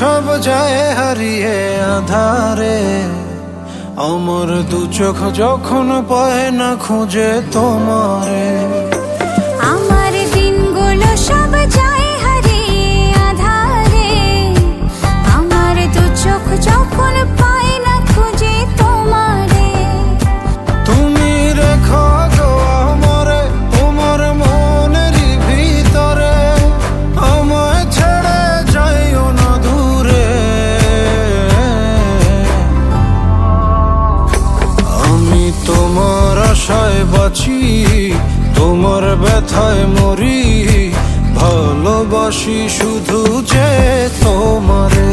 সব যায় হারিয়ে আধারে, আমার দু চোখ যখন পায় না খুঁজে তোমারে। আমার দিনগুলো সব যায় হারিয়ে আধারে, আমার দু চোখ যখন পায় না খুঁজে তোমারে। তুমি রেখো গো আমারে তোমার মনের ভিতরে, আমায় ছেড়ে যাইও না দূরে। আমি তোমার আশায় বাঁচি, তোমার ব্যথায় মরি, ভালোবাসি শুধু যে তোমারে।